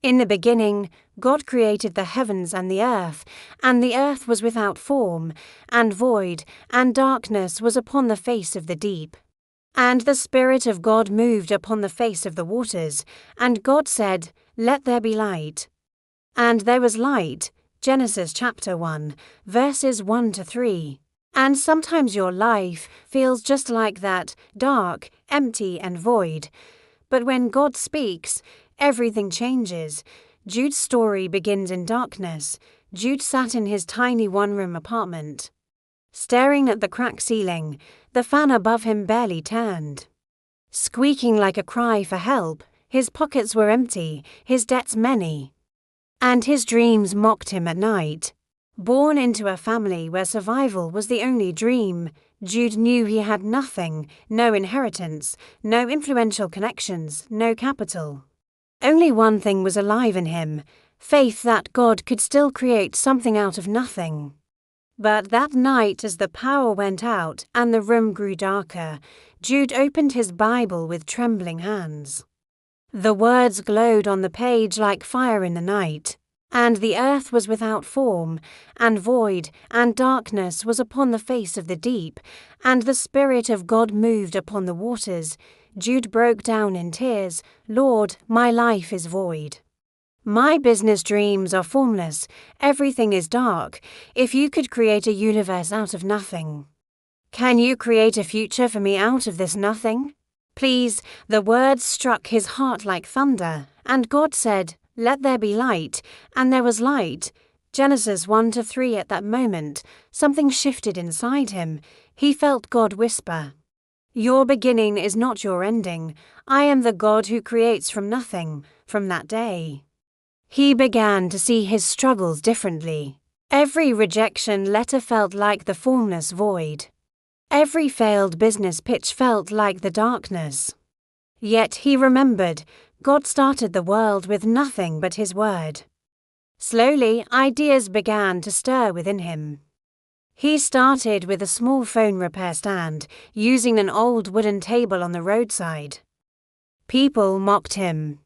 In the beginning, God created the heavens and the earth was without form and void, and darkness was upon the face of the deep. And the Spirit of God moved upon the face of the waters, and God said, "Let there be light." And there was light. Genesis chapter 1, verses 1 to 3. And sometimes your life feels just like that, dark, empty, and void. But when God speaks, everything changes. Jude's story begins in darkness. Jude sat in his tiny one-room apartment. Staring at the cracked ceiling, the fan above him barely turned. Squeaking like a cry for help, his pockets were empty, his debts many. And his dreams mocked him at night. Born into a family where survival was the only dream, Jude knew he had nothing, no inheritance, no influential connections, no capital. Only one thing was alive in him, faith that God could still create something out of nothing. But that night, as the power went out and the room grew darker, Jude opened his Bible with trembling hands. The words glowed on the page like fire in the night. And the earth was without form, and void, and darkness was upon the face of the deep, and the Spirit of God moved upon the waters. Jude broke down in tears, "Lord, my life is void. My business dreams are formless, everything is dark. If you could create a universe out of nothing, can you create a future for me out of this nothing? Please." The words struck his heart like thunder, and God said, "Let there be light," and there was light. Genesis 1 to 3. At that moment, something shifted inside him. He felt God whisper, "Your beginning is not your ending. I am the God who creates from nothing." From that day, he began to see his struggles differently. Every rejection letter felt like the formless void. Every failed business pitch felt like the darkness. Yet he remembered, God started the world with nothing but His word. Slowly, ideas began to stir within him. He started with a small phone repair stand, using an old wooden table on the roadside. People mocked him.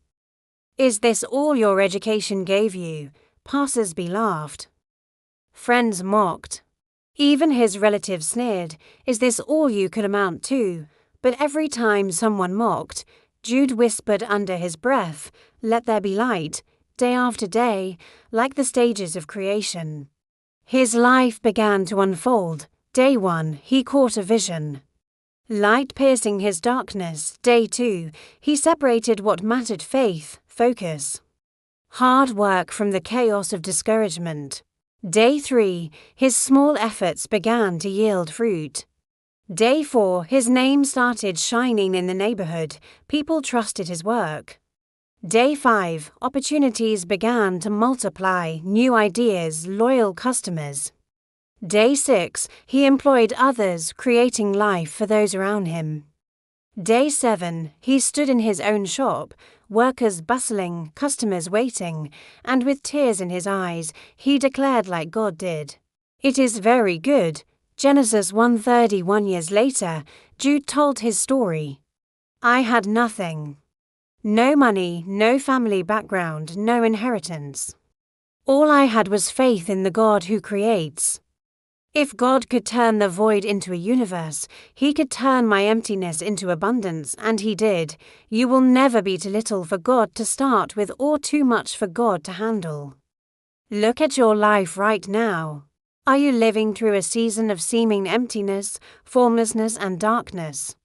"Is this all your education gave you?" Passers-by laughed. Friends mocked. Even his relatives sneered, "Is this all you could amount to?" But every time someone mocked, Jude whispered under his breath, "Let there be light," day after day, like the stages of creation. His life began to unfold. Day 1, he caught a vision. Light piercing his darkness. Day 2, he separated what mattered: faith, focus. Hard work from the chaos of discouragement. Day 3, his small efforts began to yield fruit. Day 4, his name started shining in the neighborhood. People trusted his work. Day 5, opportunities began to multiply, new ideas, loyal customers. Day 6, he employed others, creating life for those around him. Day 7, he stood in his own shop, workers bustling, customers waiting, and with tears in his eyes, he declared like God did, "It is very good." Genesis 1:31. Years later, Jude told his story. "I had nothing. No money, no family background, no inheritance. All I had was faith in the God who creates. If God could turn the void into a universe, He could turn my emptiness into abundance, and He did. You will never be too little for God to start with or too much for God to handle. Look at your life right now. Are you living through a season of seeming emptiness, formlessness, and darkness?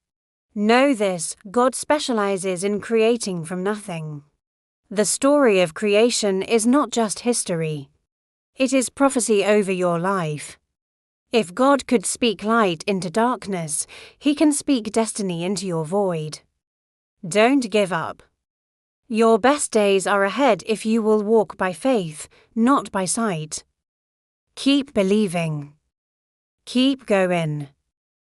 Know this: God specializes in creating from nothing. The story of creation is not just history. It is prophecy over your life. If God could speak light into darkness, He can speak destiny into your void. Don't give up. Your best days are ahead if you will walk by faith, not by sight. Keep believing. Keep going.